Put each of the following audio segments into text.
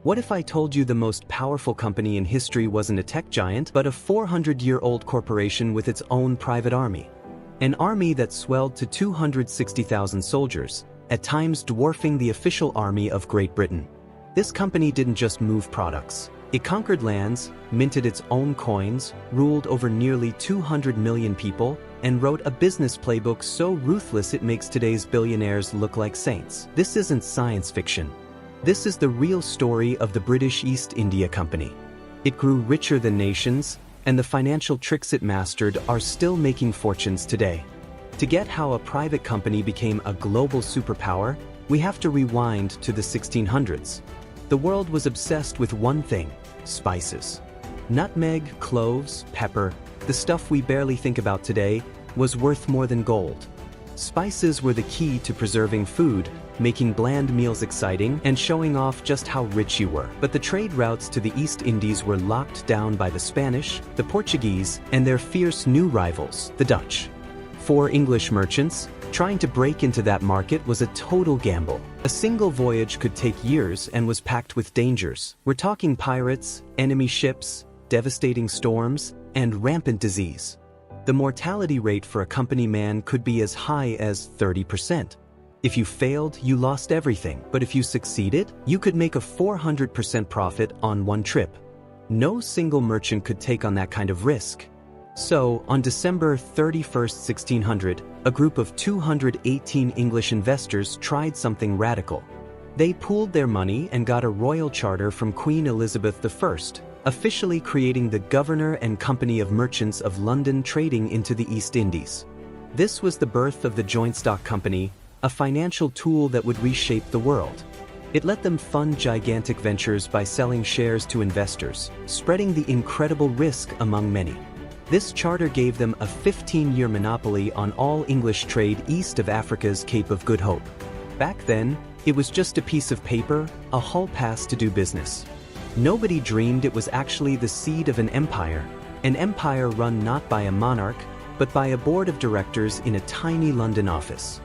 What if I told you the most powerful company in history wasn't a tech giant, but a 400-year-old corporation with its own private army? An army that swelled to 260,000 soldiers, at times dwarfing the official army of Great Britain. This company didn't just move products. It conquered lands, minted its own coins, ruled over nearly 200 million people, and wrote a business playbook so ruthless it makes today's billionaires look like saints. This isn't science fiction. This is the real story of the British East India Company. It grew richer than nations, and the financial tricks it mastered are still making fortunes today. To get how a private company became a global superpower, we have to rewind to the 1600s. The world was obsessed with one thing: spices. Nutmeg, cloves, pepper, the stuff we barely think about today, was worth more than gold. Spices were the key to preserving food, making bland meals exciting, and showing off just how rich you were. But the trade routes to the East Indies were locked down by the Spanish, the Portuguese, and their fierce new rivals, the Dutch. For English merchants, trying to break into that market was a total gamble. A single voyage could take years and was packed with dangers. We're talking pirates, enemy ships, devastating storms, and rampant disease. The mortality rate for a company man could be as high as 30%. If you failed, you lost everything, but if you succeeded, you could make a 400% profit on one trip. No single merchant could take on that kind of risk. So, on December 31st, 1600, a group of 218 English investors tried something radical. They pooled their money and got a royal charter from Queen Elizabeth I, officially creating the Governor and Company of Merchants of London trading into the East Indies. This was the birth of the Joint Stock Company, a financial tool that would reshape the world. It let them fund gigantic ventures by selling shares to investors, spreading the incredible risk among many. This charter gave them a 15-year monopoly on all English trade east of Africa's Cape of Good Hope. Back then, it was just a piece of paper, a hall pass to do business. Nobody dreamed it was actually the seed of an empire run not by a monarch, but by a board of directors in a tiny London office.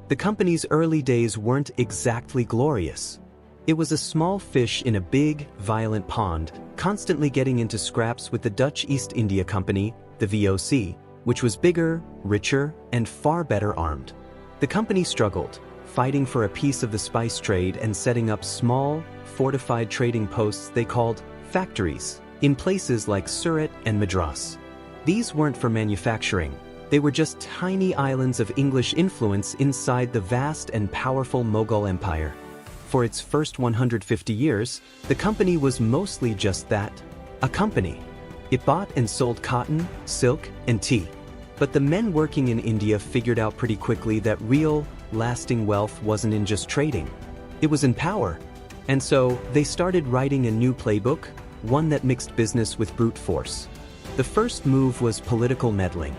The company's early days weren't exactly glorious. It was a small fish in a big, violent pond, constantly getting into scraps with the Dutch East India Company, the VOC, which was bigger, richer, and far better armed. The company struggled, fighting for a piece of the spice trade and setting up small, fortified trading posts they called factories, in places like Surat and Madras. These weren't for manufacturing. They were just tiny islands of English influence inside the vast and powerful Mughal Empire. For its first 150 years, the company was mostly just that, a company. It bought and sold cotton, silk, and tea. But the men working in India figured out pretty quickly that real, lasting wealth wasn't in just trading. It was in power. And so, they started writing a new playbook, one that mixed business with brute force. The first move was political meddling.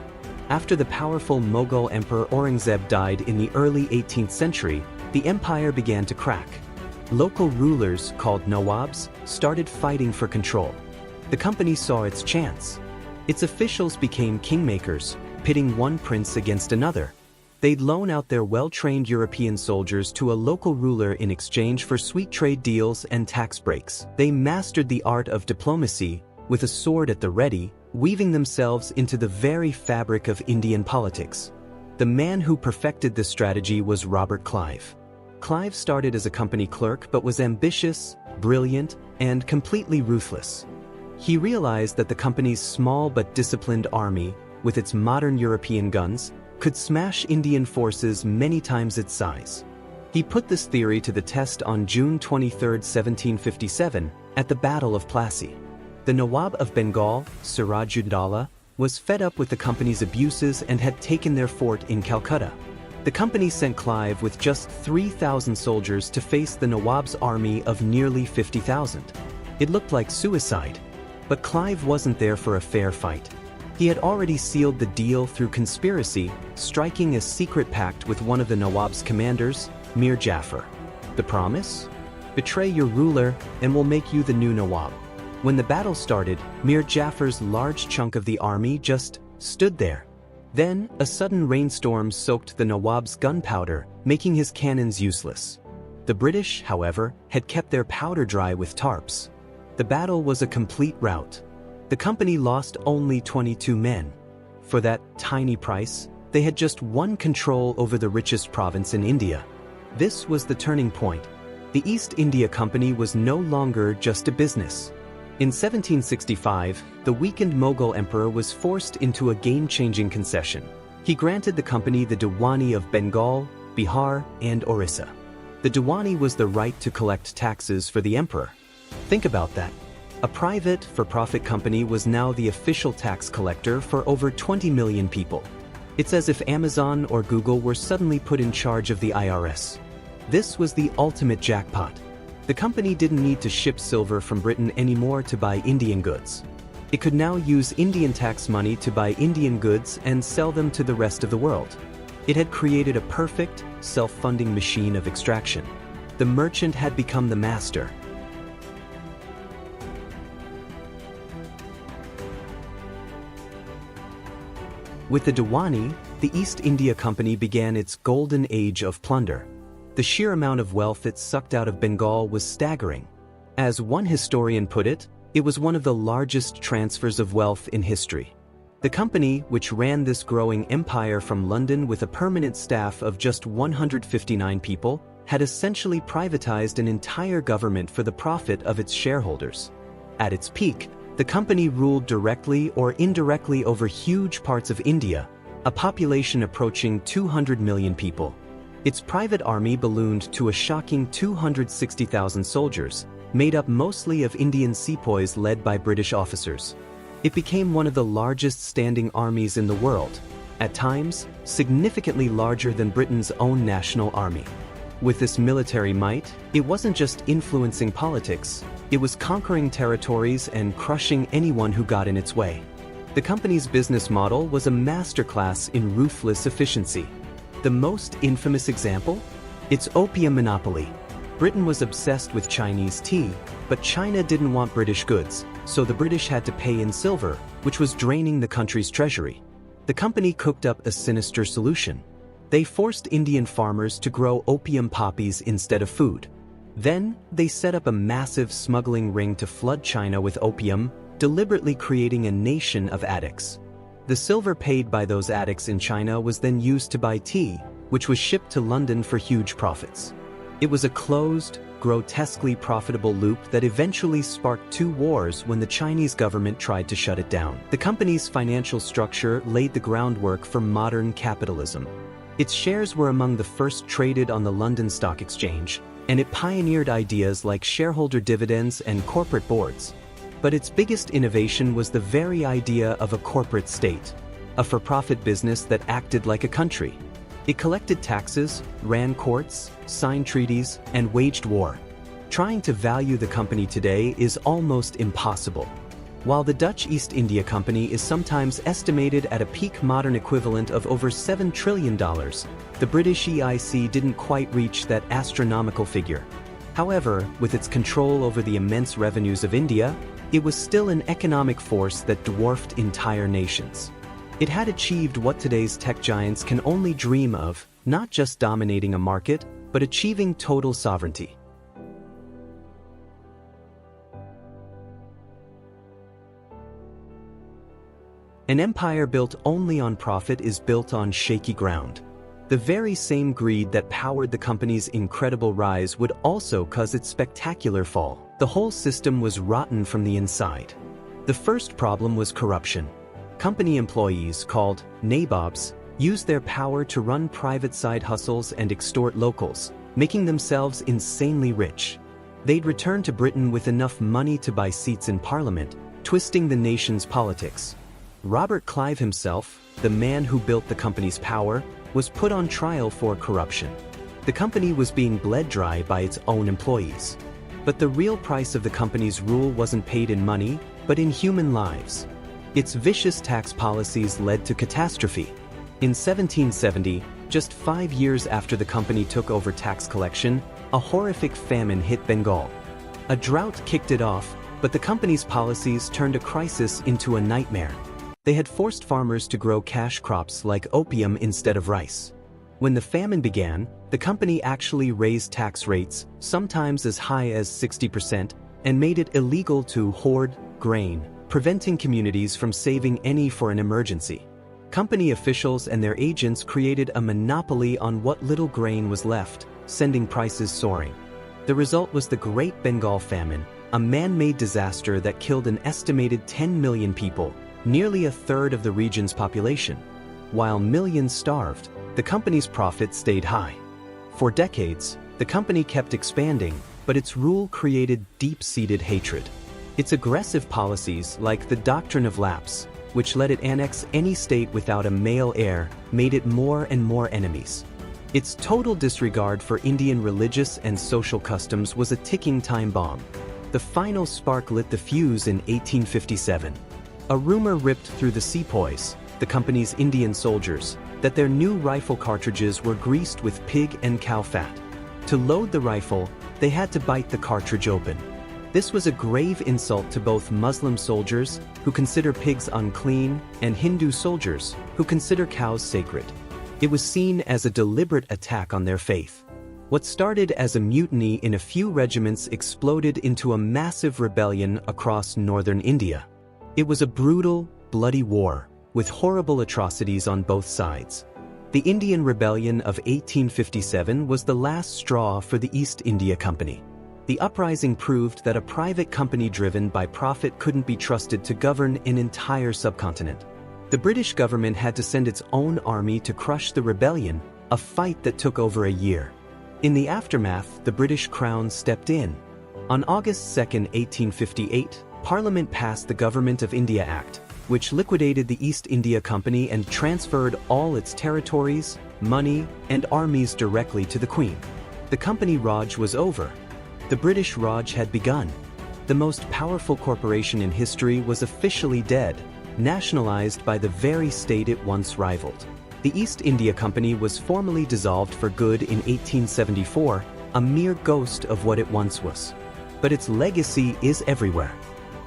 After the powerful Mughal Emperor Aurangzeb died in the early 18th century, the empire began to crack. Local rulers, called Nawabs, started fighting for control. The company saw its chance. Its officials became kingmakers, pitting one prince against another. They'd loan out their well-trained European soldiers to a local ruler in exchange for sweet trade deals and tax breaks. They mastered the art of diplomacy, with a sword at the ready, weaving themselves into the very fabric of Indian politics. The man who perfected this strategy was Robert Clive. Clive started as a company clerk but was ambitious, brilliant, and completely ruthless. He realized that the company's small but disciplined army, with its modern European guns, could smash Indian forces many times its size. He put this theory to the test on June 23, 1757, at the Battle of Plassey. The Nawab of Bengal, Siraj-ud-Daulah, was fed up with the company's abuses and had taken their fort in Calcutta. The company sent Clive with just 3,000 soldiers to face the Nawab's army of nearly 50,000. It looked like suicide. But Clive wasn't there for a fair fight. He had already sealed the deal through conspiracy, striking a secret pact with one of the Nawab's commanders, Mir Jafar. The promise? Betray your ruler, and we'll make you the new Nawab. When the battle started, Mir Jafar's large chunk of the army just stood there. Then, a sudden rainstorm soaked the Nawab's gunpowder, making his cannons useless. The British, however, had kept their powder dry with tarps. The battle was a complete rout. The company lost only 22 men. For that tiny price, they had just won control over the richest province in India. This was the turning point. The East India Company was no longer just a business. In 1765, the weakened Mughal emperor was forced into a game-changing concession. He granted the company the Diwani of Bengal, Bihar, and Orissa. The Diwani was the right to collect taxes for the emperor. Think about that. A private, for-profit company was now the official tax collector for over 20 million people. It's as if Amazon or Google were suddenly put in charge of the IRS. This was the ultimate jackpot. The company didn't need to ship silver from Britain anymore to buy Indian goods. It could now use Indian tax money to buy Indian goods and sell them to the rest of the world. It had created a perfect, self-funding machine of extraction. The merchant had become the master. With the Diwani, the East India Company began its golden age of plunder. The sheer amount of wealth it sucked out of Bengal was staggering. As one historian put it, it was one of the largest transfers of wealth in history. The company, which ran this growing empire from London with a permanent staff of just 159 people, had essentially privatized an entire government for the profit of its shareholders. At its peak, the company ruled directly or indirectly over huge parts of India, a population approaching 200 million people. Its private army ballooned to a shocking 260,000 soldiers, made up mostly of Indian sepoys led by British officers. It became one of the largest standing armies in the world, at times significantly larger than Britain's own national army. With this military might, it wasn't just influencing politics, it was conquering territories and crushing anyone who got in its way. The company's business model was a masterclass in ruthless efficiency. The most infamous example? Its opium monopoly. Britain was obsessed with Chinese tea, but China didn't want British goods, so the British had to pay in silver, which was draining the country's treasury. The company cooked up a sinister solution. They forced Indian farmers to grow opium poppies instead of food. Then, they set up a massive smuggling ring to flood China with opium, deliberately creating a nation of addicts. The silver paid by those addicts in China was then used to buy tea, which was shipped to London for huge profits. It was a closed, grotesquely profitable loop that eventually sparked two wars when the Chinese government tried to shut it down. The company's financial structure laid the groundwork for modern capitalism. Its shares were among the first traded on the London Stock Exchange, and it pioneered ideas like shareholder dividends and corporate boards. But its biggest innovation was the very idea of a corporate state, a for-profit business that acted like a country. It collected taxes, ran courts, signed treaties, and waged war. Trying to value the company today is almost impossible. While the Dutch East India Company is sometimes estimated at a peak modern equivalent of over $7 trillion, the British EIC didn't quite reach that astronomical figure. However, with its control over the immense revenues of India, it was still an economic force that dwarfed entire nations. It had achieved what today's tech giants can only dream of, not just dominating a market, but achieving total sovereignty. An empire built only on profit is built on shaky ground. The very same greed that powered the company's incredible rise would also cause its spectacular fall. The whole system was rotten from the inside. The first problem was corruption. Company employees, called nabobs, used their power to run private side hustles and extort locals, making themselves insanely rich. They'd return to Britain with enough money to buy seats in Parliament, twisting the nation's politics. Robert Clive himself, the man who built the company's power, was put on trial for corruption. The company was being bled dry by its own employees. But the real price of the company's rule wasn't paid in money, but in human lives. Its vicious tax policies led to catastrophe. In 1770, just 5 years after the company took over tax collection, a horrific famine hit Bengal. A drought kicked it off, but the company's policies turned a crisis into a nightmare. They had forced farmers to grow cash crops like opium instead of rice. When the famine began, the company actually raised tax rates, sometimes as high as 60%, and made it illegal to hoard grain, preventing communities from saving any for an emergency. Company officials and their agents created a monopoly on what little grain was left, sending prices soaring. The result was the Great Bengal Famine, a man-made disaster that killed an estimated 10 million people, nearly a third of the region's population. While millions starved, the company's profit stayed high. For decades, the company kept expanding, but its rule created deep-seated hatred. Its aggressive policies, like the doctrine of lapse, which let it annex any state without a male heir, made it more and more enemies. Its total disregard for Indian religious and social customs was a ticking time bomb. The final spark lit the fuse in 1857. A rumor ripped through the sepoys, the company's Indian soldiers, that their new rifle cartridges were greased with pig and cow fat. To load the rifle, they had to bite the cartridge open. This was a grave insult to both Muslim soldiers, who consider pigs unclean, and Hindu soldiers, who consider cows sacred. It was seen as a deliberate attack on their faith. What started as a mutiny in a few regiments exploded into a massive rebellion across northern India. It was a brutal, bloody war, with horrible atrocities on both sides. The Indian Rebellion of 1857 was the last straw for the East India Company. The uprising proved that a private company driven by profit couldn't be trusted to govern an entire subcontinent. The British government had to send its own army to crush the rebellion, a fight that took over a year. In the aftermath, the British Crown stepped in. On August 2, 1858, Parliament passed the Government of India Act, which liquidated the East India Company and transferred all its territories, money, and armies directly to the Queen. The Company Raj was over. The British Raj had begun. The most powerful corporation in history was officially dead, nationalized by the very state it once rivaled. The East India Company was formally dissolved for good in 1874, a mere ghost of what it once was. But its legacy is everywhere.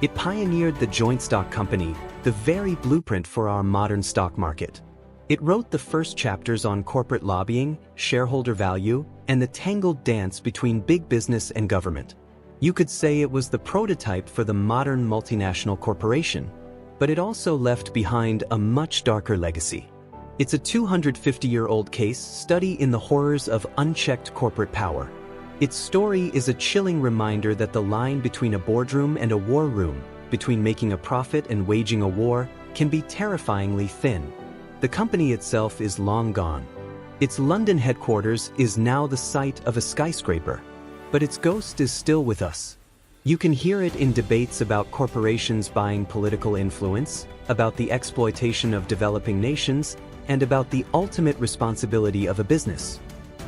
It pioneered the joint stock company, the very blueprint for our modern stock market. It wrote the first chapters on corporate lobbying, shareholder value, and the tangled dance between big business and government. You could say it was the prototype for the modern multinational corporation, but it also left behind a much darker legacy. It's a 250-year-old case study in the horrors of unchecked corporate power. Its story is a chilling reminder that the line between a boardroom and a war room, between making a profit and waging a war, can be terrifyingly thin. The company itself is long gone. Its London headquarters is now the site of a skyscraper, but its ghost is still with us. You can hear it in debates about corporations buying political influence, about the exploitation of developing nations, and about the ultimate responsibility of a business.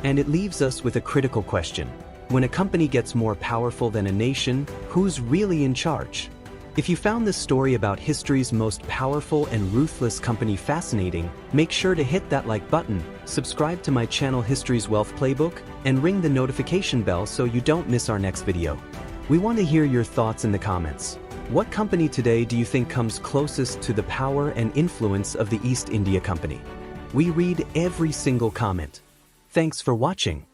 And it leaves us with a critical question. When a company gets more powerful than a nation, who's really in charge? If you found this story about history's most powerful and ruthless company fascinating, make sure to hit that like button, subscribe to my channel History's Wealth Playbook, and ring the notification bell so you don't miss our next video. We want to hear your thoughts in the comments. What company today do you think comes closest to the power and influence of the East India Company? We read every single comment. Thanks for watching.